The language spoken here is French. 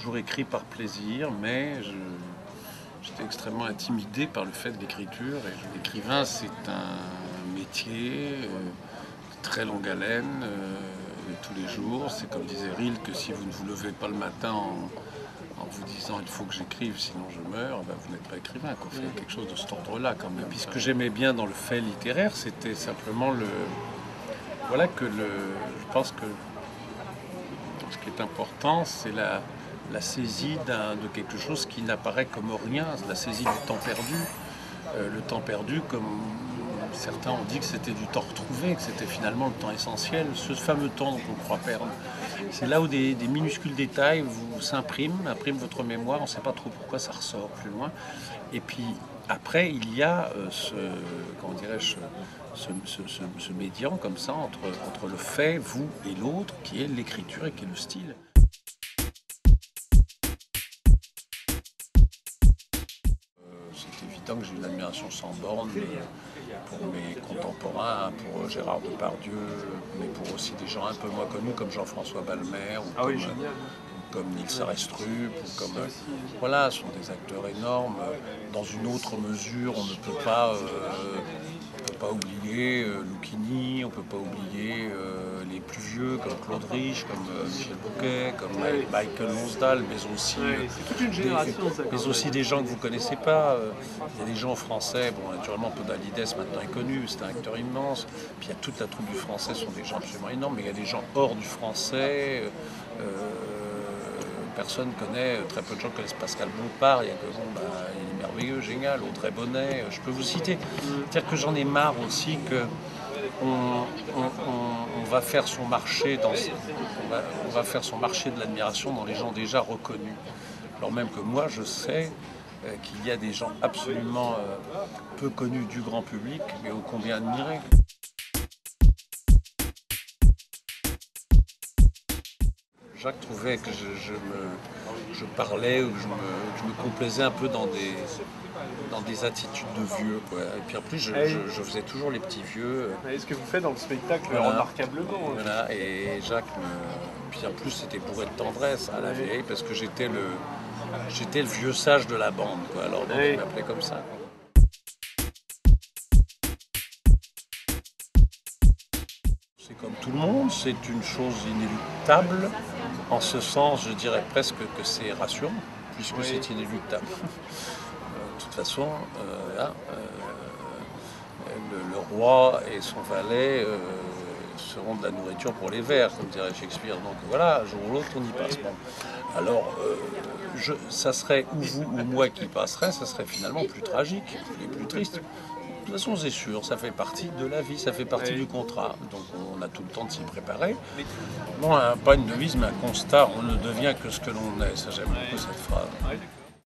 toujours écrit par plaisir, mais j'étais extrêmement intimidé par le fait de l'écriture. Et l'écrivain, c'est un métier de très longue haleine, de tous les jours. C'est comme disait Rilke, que si vous ne vous levez pas le matin en vous disant il faut que j'écrive sinon je meurs, ben vous n'êtes pas écrivain. Vous faites quelque chose de cet ordre-là quand même. Puis ce que j'aimais bien dans le fait littéraire, c'était simplement voilà que je pense que ce qui est important, c'est la saisie de quelque chose qui n'apparaît comme rien, la saisie du temps perdu. Le temps perdu, comme certains ont dit que c'était du temps retrouvé, que c'était finalement le temps essentiel, ce fameux temps qu'on croit perdre. C'est là où des minuscules détails impriment votre mémoire, on ne sait pas trop pourquoi ça ressort plus loin. Et puis après, il y a comment dirais-je, ce médian comme ça entre le fait, vous et l'autre, qui est l'écriture et qui est le style. C'est évident que j'ai une admiration sans borne pour mes contemporains, pour Gérard Depardieu, mais pour aussi des gens un peu moins connus comme Jean-François Balmer ou comme Nils Arestrup, voilà, ce sont des acteurs énormes. Dans une autre mesure, on ne peut pas oublier Lucchini, on ne peut pas oublier les plus vieux comme Claude Rich, comme Michel Bouquet, comme Michael Lonsdal, mais aussi des gens que vous ne connaissez pas. Il y a des gens français, bon, naturellement Podalides maintenant est connu, c'est un acteur immense. Puis il y a toute la troupe du français, ce sont des gens absolument énormes, mais il y a des gens hors du français. Personne connaît, très peu de gens connaissent Pascal Bompard, il y a que il est merveilleux, génial, Audrey Bonnet, je peux vous citer. C'est-à-dire que j'en ai marre aussi que on va faire son marché on va faire son marché de l'admiration dans les gens déjà reconnus. Alors même que moi je sais qu'il y a des gens absolument peu connus du grand public, mais ô combien admirés. Jacques trouvait que je parlais ou que je me complaisais un peu dans des attitudes de vieux, quoi. Et puis en plus, je faisais toujours les petits vieux. Et ce que vous faites dans le spectacle, remarquablement. Voilà, et Jacques, puis en plus, c'était bourré de tendresse à la vieille, parce que j'étais le vieux sage de la bande, quoi. Alors donc, il m'appelait comme ça, quoi. C'est comme tout le monde, c'est une chose inéluctable. En ce sens, je dirais presque que c'est rassurant, puisque c'est inéluctable. De toute façon, le roi et son valet seront de la nourriture pour les vers, comme dirait Shakespeare. Donc voilà, un jour ou l'autre, on y passe. Bon. Alors, ça serait ou vous ou moi qui passerait, ça serait finalement plus tragique et plus triste. De toute façon, c'est sûr, ça fait partie de la vie, ça fait partie du contrat. Donc on a tout le temps de s'y préparer. Bon, pas une devise, mais un constat, on ne devient que ce que l'on est. Ça, j'aime beaucoup cette phrase.